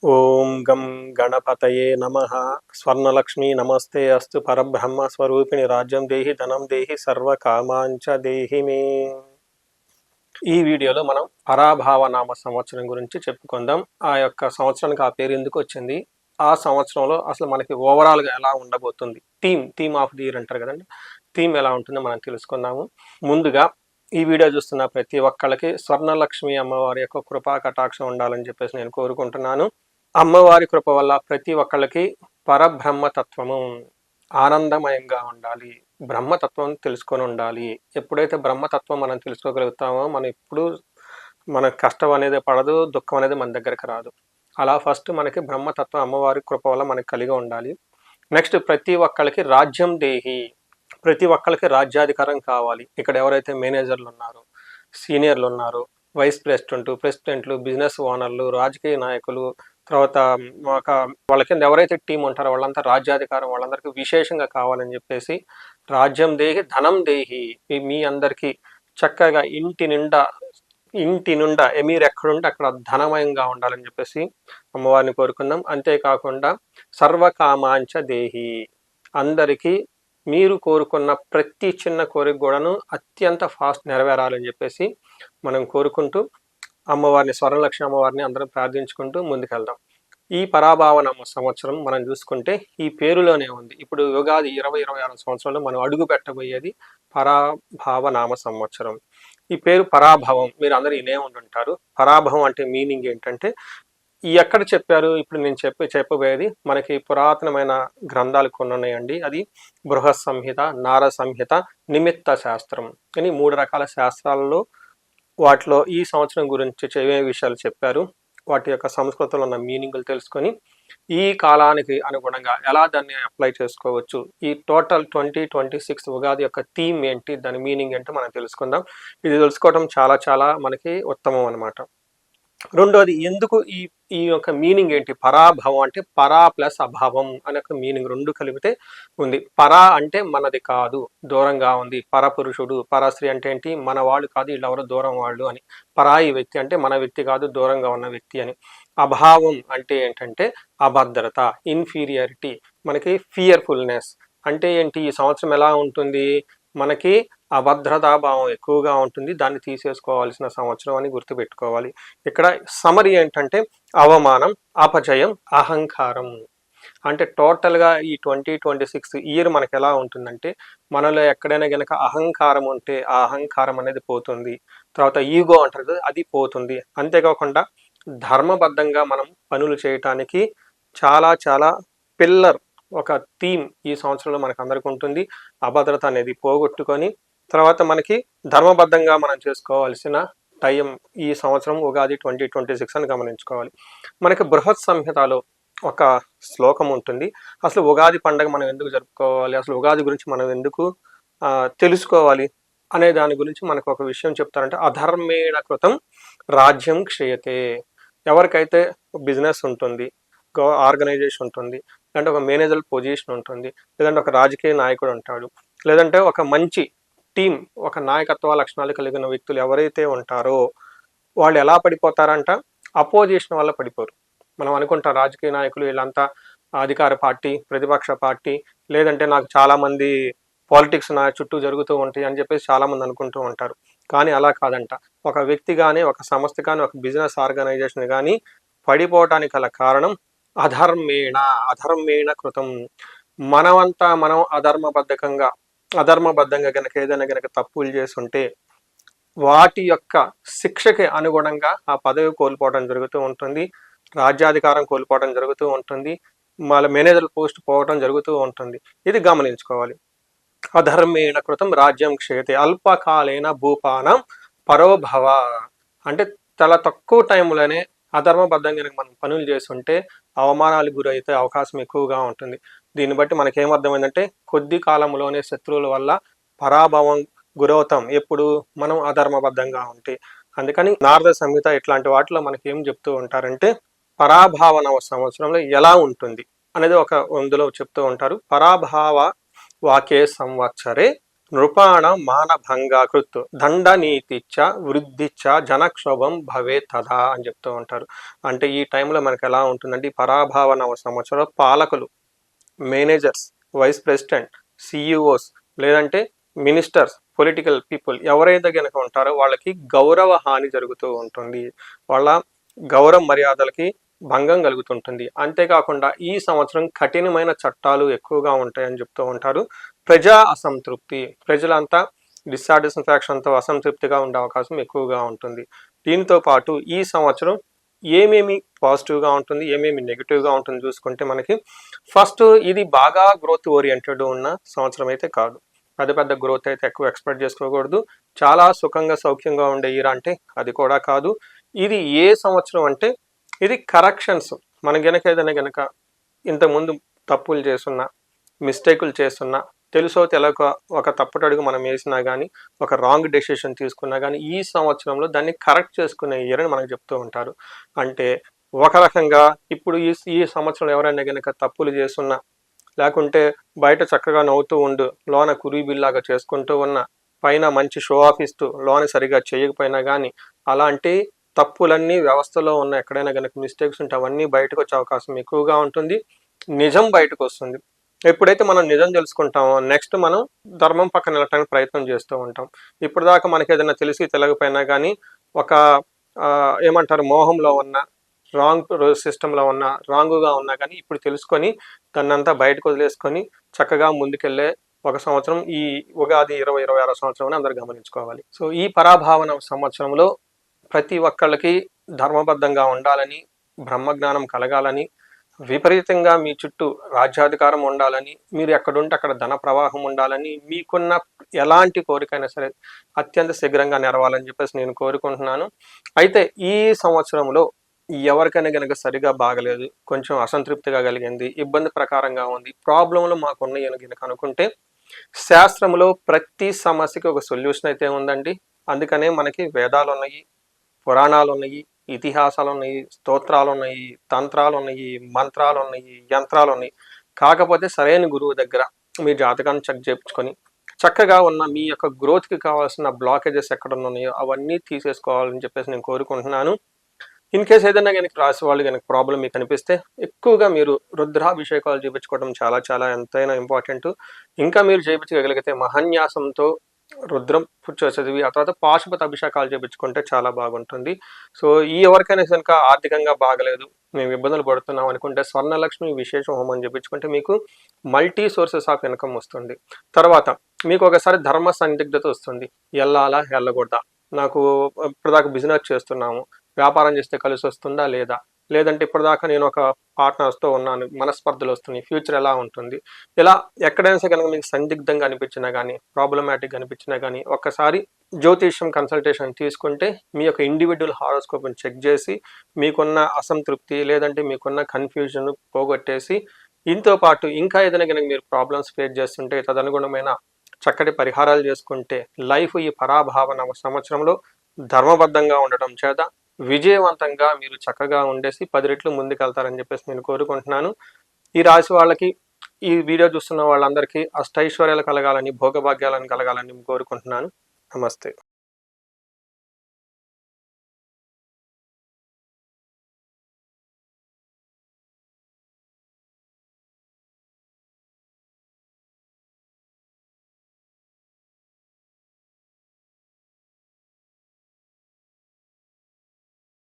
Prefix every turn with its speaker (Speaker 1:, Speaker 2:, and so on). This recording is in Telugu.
Speaker 1: ఓం గం గణపతయే నమః. స్వర్ణలక్ష్మి నమస్తే అస్తు. పరబ్రహ్మ స్వరూపిణి రాజ్యం దేహి ధనం దేహి సర్వకామాంచ దేహి మే. ఈ వీడియోలో మనం పరాభావ నామ సంవత్సరం గురించి చెప్పుకుందాం. ఆ యొక్క సంవత్సరానికి ఆ పేరు ఎందుకు వచ్చింది, ఆ సంవత్సరంలో అసలు మనకి ఓవరాల్గా ఎలా ఉండబోతుంది, థీమ్ ఆఫ్ ది ఇయర్ అంటారు కదండి, థీమ్ ఎలా ఉంటుందో మనం తెలుసుకుందాము. ముందుగా ఈ వీడియో చూస్తున్న ప్రతి ఒక్కళ్ళకి స్వర్ణలక్ష్మి అమ్మవారి యొక్క కృపా కటాక్షం ఉండాలని చెప్పేసి నేను కోరుకుంటున్నాను. అమ్మవారి కృప వల్ల ప్రతి ఒక్కళ్ళకి పరబ్రహ్మతత్వము ఆనందమయంగా ఉండాలి, బ్రహ్మతత్వం తెలుసుకొని ఉండాలి. ఎప్పుడైతే బ్రహ్మతత్వం మనం తెలుసుకోగలుగుతామో మనం ఎప్పుడు మన కష్టం అనేది పడదు, దుఃఖం అనేది మన దగ్గరకు రాదు. అలా ఫస్ట్ మనకి బ్రహ్మతత్వం అమ్మవారి కృప వల్ల మనకి కలిగి ఉండాలి. నెక్స్ట్ ప్రతి ఒక్కళ్ళకి రాజ్యం దేహి, ప్రతి ఒక్కళ్ళకి రాజ్యాధికారం కావాలి. ఇక్కడ ఎవరైతే మేనేజర్లు ఉన్నారో, సీనియర్లు ఉన్నారో, వైస్ ప్రెసిడెంట్లు, బిజినెస్ ఓనర్లు, రాజకీయ నాయకులు, తర్వాత ఒక వాళ్ళ కింద ఎవరైతే టీం ఉంటారో వాళ్ళంతా రాజ్యాధికారం వాళ్ళందరికీ విశేషంగా కావాలని చెప్పేసి రాజ్యం దేహి ధనం దేహి, మీ అందరికీ చక్కగా ఇంటి నిండా మీరు ఎక్కడుంటే అక్కడ ధనమయంగా ఉండాలని చెప్పేసి అమ్మవారిని కోరుకుందాం. అంతేకాకుండా సర్వకామాంచ దేహి, అందరికీ మీరు కోరుకున్న ప్రతి చిన్న కోరిక కూడాను అత్యంత ఫాస్ట్ నెరవేరాలని చెప్పేసి మనం కోరుకుంటూ అమ్మవారిని, స్వర్ణలక్ష్మి అమ్మవారిని అందరం ప్రార్థించుకుంటూ ముందుకెళ్దాం. ఈ పరాభావనామ సంవత్సరం మనం చూసుకుంటే ఈ పేరులోనే ఉంది. ఇప్పుడు యుగాది 2026 సంవత్సరంలో మనం అడుగు పెట్టబోయేది పరాభావనామ సంవత్సరం. ఈ పేరు పరాభవం మీరు అందరూ ఇనే ఉంటుంటారు. పరాభవం అంటే మీనింగ్ ఏంటంటే ఎక్కడ చెప్పారు, ఇప్పుడు నేను చెప్పబోయేది మనకి పురాతనమైన గ్రంథాలు కొన్ని ఉన్నాయండి. అది బృహత్ సంహిత, నార సంహిత, నిమిత్త శాస్త్రం అని 3 రకాల శాస్త్రాలలో వాటిలో ఈ సంవత్సరం గురించి ఏ విషయాలు చెప్పారు, వాటి యొక్క సంస్కృతంలో ఉన్న మీనింగ్లు తెలుసుకొని ఈ కాలానికి అనుగుణంగా ఎలా దాన్ని అప్లై చేసుకోవచ్చు, ఈ టోటల్ 2026 ఉగాది యొక్క థీమ్ ఏంటి, దాని మీనింగ్ ఏంటో మనం తెలుసుకుందాం. ఇది తెలుసుకోవడం చాలా చాలా మనకి ఉత్తమం అనమాట. రెండోది, ఎందుకు ఈ యొక్క మీనింగ్ ఏంటి, పరాభవం అంటే పరా ప్లస్ అభావం అనే ఒక మీనింగ్ రెండు కలిపితే ఉంది. పరా అంటే మనది కాదు, దూరంగా ఉంది. పరపురుషుడు, పరస్త్రీ అంటే ఏంటి, మన వాళ్ళు కాదు, వీళ్ళెవరో దూరం వాళ్ళు అని. పరాయి వ్యక్తి అంటే మన వ్యక్తి కాదు, దూరంగా ఉన్న వ్యక్తి అని. అభావం అంటే ఏంటంటే అభద్రత, ఇన్ఫీరియారిటీ, మనకి ఫియర్ఫుల్నెస్ అంటే ఏంటి, ఈ సంవత్సరం ఎలా ఉంటుంది, మనకి అభద్రతాభావం ఎక్కువగా ఉంటుంది, దాన్ని తీసేసుకోవాల్సిన సంవత్సరం అని గుర్తుపెట్టుకోవాలి. ఇక్కడ సమరీ ఏంటంటే అవమానం, అపజయం, అహంకారం. అంటే టోటల్గా ఈ 2026 ఇయర్ మనకి ఎలా ఉంటుందంటే మనలో ఎక్కడైనా గనక అహంకారం ఉంటే ఆ అహంకారం అనేది పోతుంది. తర్వాత ఈగో అంటారు కదా, అది పోతుంది. అంతేకాకుండా ధర్మబద్ధంగా మనం పనులు చేయటానికి చాలా చాలా పిల్లర్, ఒక థీమ్ ఈ సంవత్సరంలో మనకు అందరికి ఉంటుంది. అభద్రత అనేది పోగొట్టుకొని తర్వాత మనకి ధర్మబద్ధంగా మనం చేసుకోవాల్సిన టైం ఈ సంవత్సరం ఉగాది 2026 అని గమనించుకోవాలి. మనకి బృహత్ సంహితలో ఒక శ్లోకం ఉంటుంది. అసలు ఉగాది పండుగ మనం ఎందుకు జరుపుకోవాలి, అసలు ఉగాది గురించి మనం ఎందుకు తెలుసుకోవాలి అనే దాని గురించి మనకు ఒక విషయం చెప్తారంటే అధర్మేణ కృతం రాజ్యం క్షయతే. ఎవరికైతే బిజినెస్ ఉంటుంది, ఆర్గనైజేషన్ ఉంటుంది, లేదంటే ఒక మేనేజర్ పొజిషన్ ఉంటుంది, లేదంటే ఒక రాజకీయ నాయకుడు ఉంటాడు, లేదంటే ఒక మంచి టీం, ఒక నాయకత్వ లక్షణాలు కలిగిన వ్యక్తులు ఎవరైతే ఉంటారో వాళ్ళు ఎలా పడిపోతారంట, అపోజిషన్ వల్ల పడిపోరు. మనం అనుకుంటాం రాజకీయ నాయకులు వీళ్ళంతా అధికార పార్టీ, ప్రతిపక్ష పార్టీ, లేదంటే నాకు చాలామంది పాలిటిక్స్ నా చుట్టూ జరుగుతూ ఉంటాయి అని చెప్పేసి చాలామంది అనుకుంటూ ఉంటారు. కానీ అలా కాదంట. ఒక వ్యక్తి కానీ, ఒక సంస్థ కానీ, ఒక బిజినెస్ ఆర్గనైజేషన్ కానీ పడిపోవటానికి గల కారణం అధర్మేణ కృతం. మనమంతా మనం అధర్మబద్ధంగా గనక ఏదైనా గనక తప్పులు చేస్తుంటే వాటి యొక్క శిక్షకి అనుగుణంగా ఆ పదవి కోల్పోవడం జరుగుతూ ఉంటుంది, రాజ్యాధికారం కోల్పోవడం జరుగుతూ ఉంటుంది, మళ్ళీ మేనేజర్ పోస్ట్ పోవడం జరుగుతూ ఉంటుంది. ఇది గమనించుకోవాలి. అధర్మేణ కృతం రాజ్యం క్షయతే అల్పకాలైన భూపానం పరోభవ. అంటే చాలా తక్కువ టైంలోనే అధర్మబద్ధంగా మనం పనులు చేస్తుంటే అవమానాలు గురైతే అవకాశం ఎక్కువగా ఉంటుంది. దీన్ని బట్టి మనకేమర్థమైందంటే కొద్ది కాలంలోనే శత్రువుల వల్ల పరాభవం గురవుతాం ఎప్పుడు మనం అధర్మబద్ధంగా ఉంటే. అందుకని నారద సంహిత ఇట్లాంటి వాటిలో మనకి ఏం చెప్తూ ఉంటారంటే పరాభావనవ సంవత్సరంలో ఎలా ఉంటుంది అనేది ఒక అందులో చెప్తూ ఉంటారు. పరాభావ వాకే సంవత్సరే నృపాణ మానభంగాకృత్ దండనీతిచ్చ వృద్ధిచ్చ జనక్షోభం భవే తథా అని చెప్తూ ఉంటారు. అంటే ఈ టైంలో మనకు ఎలా ఉంటుందంటే ఈ పరాభావ నవ సంవత్సరంలో పాలకులు, మేనేజర్స్, వైస్ ప్రెసిడెంట్, సిఇఓస్ లేదంటే మినిస్టర్స్, పొలిటికల్ పీపుల్ ఎవరైతే కనుక ఉంటారో వాళ్ళకి గౌరవ హాని జరుగుతూ ఉంటుంది. వాళ్ళ గౌరవ మర్యాదలకి భంగం కలుగుతుంటుంది. అంతేకాకుండా ఈ సంవత్సరం కఠినమైన చట్టాలు ఎక్కువగా ఉంటాయని చెప్తూ ఉంటారు. ప్రజా అసంతృప్తి, ప్రజలంతా డిస్సాటిస్ఫాక్షన్తో అసంతృప్తిగా ఉండే అవకాశం ఎక్కువగా ఉంటుంది. దీంతో పాటు ఈ సంవత్సరం ఏమేమి పాజిటివ్గా ఉంటుంది, ఏమేమి నెగిటివ్గా ఉంటుంది చూసుకుంటే మనకి ఫస్ట్ ఇది బాగా గ్రోత్ ఓరియంటెడ్ ఉన్న సంవత్సరం అయితే కాదు. పెద్ద గ్రోత్ అయితే ఎక్కువ ఎక్స్పెక్ట్ చేసుకోకూడదు. చాలా సుఖంగా సౌఖ్యంగా ఉండే ఇయర్ అంటే అది కూడా కాదు. ఇది ఏ సంవత్సరం అంటే ఇది కరెక్షన్స్. మన గనక ఏదైనా గనక ఇంతకుముందు తప్పులు చేస్తున్నా, మిస్టేకులు చేస్తున్నా, తెలుసో తెలియక ఒక తప్పుటడుగు మనం వేసినా కానీ, ఒక రాంగ్ డెసిషన్ తీసుకున్నా కానీ ఈ సంవత్సరంలో దాన్ని కరెక్ట్ చేసుకునే ఇయర్ అని మనకు చెప్తూ ఉంటారు. అంటే ఒక రకంగా ఇప్పుడు ఈ సంవత్సరం ఎవరైనా కనుక తప్పులు చేస్తున్నా, లేకుంటే బయట చక్కగా నవ్వుతూ ఉండు లోన కురీబిల్లాగా చేసుకుంటూ ఉన్న, పైన మంచి షో ఆఫ్ ఇస్తూ లోన సరిగా చేయకపోయినా కానీ అలాంటి తప్పులన్నీ వ్యవస్థలో ఉన్న ఎక్కడైనా కనుక మిస్టేక్స్ ఉంటే అవన్నీ బయటకు వచ్చే అవకాశం ఎక్కువగా ఉంటుంది. నిజం బయటకు వస్తుంది. ఎప్పుడైతే మనం నిజం తెలుసుకుంటామో నెక్స్ట్ మనం ధర్మం పక్కన వెళ్ళటానికి ప్రయత్నం చేస్తూ ఉంటాం. ఇప్పుడు దాకా మనకి ఏదైనా తెలిసి తెలియకపోయినా కానీ ఒక ఏమంటారు మోహంలో ఉన్న, రాంగ్ సిస్టంలో ఉన్న, రాంగుగా ఉన్నా కానీ ఇప్పుడు తెలుసుకొని దాన్నంతా బయటకు వదిలేసుకొని చక్కగా ముందుకెళ్ళే ఒక సంవత్సరం ఈ ఉగాది 2026 సంవత్సరం అందరూ గమనించుకోవాలి. సో ఈ పరాభావన సంవత్సరంలో ప్రతి ఒక్కళ్ళకి ధర్మబద్ధంగా ఉండాలని, బ్రహ్మజ్ఞానం కలగాలని, విపరీతంగా మీ చుట్టూ రాజ్యాధికారం ఉండాలని, మీరు ఎక్కడుంటే అక్కడ ధన ప్రవాహం ఉండాలని, మీకున్న ఎలాంటి కోరికైనా సరే అత్యంత శీఘ్రంగా నెరవాలని చెప్పేసి నేను కోరుకుంటున్నాను. అయితే ఈ సంవత్సరంలో ఎవరికైనా కనుక సరిగా బాగలేదు, కొంచెం అసంతృప్తిగా కలిగింది, ఇబ్బంది ప్రకారంగా ఉంది, ప్రాబ్లంలు మాకున్నాయని కనుక అనుకుంటే శాస్త్రంలో ప్రతి సమస్యకి ఒక సొల్యూషన్ అయితే ఉందండి. అందుకనే మనకి వేదాలు ఉన్నాయి, పురాణాలు ఉన్నాయి, ఇతిహాసాలు ఉన్నాయి, స్తోత్రాలు ఉన్నాయి, తంత్రాలు ఉన్నాయి, మంత్రాలు ఉన్నాయి, యంత్రాలు ఉన్నాయి. కాకపోతే సరైన గురువు దగ్గర మీ జాతకాన్ని చెక్ చేయించుకొని చక్కగా ఉన్న మీ యొక్క గ్రోత్కి కావాల్సిన బ్లాకేజెస్ ఎక్కడ ఉన్నాయో అవన్నీ తీసేసుకోవాలని చెప్పేసి నేను కోరుకుంటున్నాను. ఇన్ కేస్ ఏదైనా కనుక రాసి వాళ్ళు కనుక ప్రాబ్లం మీకు అనిపిస్తే ఎక్కువగా మీరు రుద్రాభిషేకాలు చేయించుకోవడం చాలా ఎంతైనా ఇంపార్టెంట్. ఇంకా మీరు చేయించగలిగితే మహాన్యాసంతో రుద్రం చదివి ఆ తర్వాత పాశుపత అభిషేకాలు చేయించుకుంటే చాలా బాగుంటుంది. సో ఈ ఎవరికైనా కనుక ఆర్థికంగా బాగలేదు, మేము ఇబ్బందులు పడుతున్నాం అనుకుంటే స్వర్ణలక్ష్మి విశేష హోమం చేయించుకుంటే మీకు మల్టీ సోర్సెస్ ఆఫ్ ఇన్కమ్ వస్తుంది. తర్వాత మీకు ఒకసారి ధర్మ సందిగ్ధత వస్తుంది, వెళ్ళాలా వెళ్ళకూడదా, నాకు ఇప్పటిదాకా బిజినెస్ చేస్తున్నాము, వ్యాపారం చేస్తే కలిసి వస్తుందా లేదా, లేదంటే ఇప్పటిదాకా నేను ఒక పార్ట్నర్స్తో ఉన్నాను, మనస్పర్ధలు వస్తున్నాయి, ఫ్యూచర్ ఎలా ఉంటుంది, ఇలా ఎక్కడైనా సరే కనుక మీకు సందిగ్ధంగా అనిపించినా కానీ, ప్రాబ్లమాటిక్ అనిపించినా కానీ ఒక్కసారి జ్యోతిష్యం కన్సల్టేషన్ తీసుకుంటే మీ యొక్క ఇండివిజువల్ హారోస్కోప్ని చెక్ చేసి మీకున్న అసంతృప్తి లేదంటే మీకున్న కన్ఫ్యూజన్ పోగొట్టేసి, దీంతో పాటు ఇంకా ఏదైనా కనుక మీరు ప్రాబ్లమ్స్ ఫేస్ చేస్తుంటే తదనుగుణమైన చక్కటి పరిహారాలు చేసుకుంటే లైఫ్ ఈ పరాభావన సంవత్సరంలో ధర్మబద్ధంగా ఉండటం చేత విజయవంతంగా మీరు చక్కగా ఉండేసి 10 రెట్లు ముందుకెళ్తారని చెప్పేసి నేను కోరుకుంటున్నాను. ఈ రాశి వాళ్ళకి, ఈ వీడియో చూస్తున్న వాళ్ళందరికీ అష్టైశ్వర్యాలు కలగాలని, భోగభాగ్యాలను కలగాలని కోరుకుంటున్నాను. నమస్తే.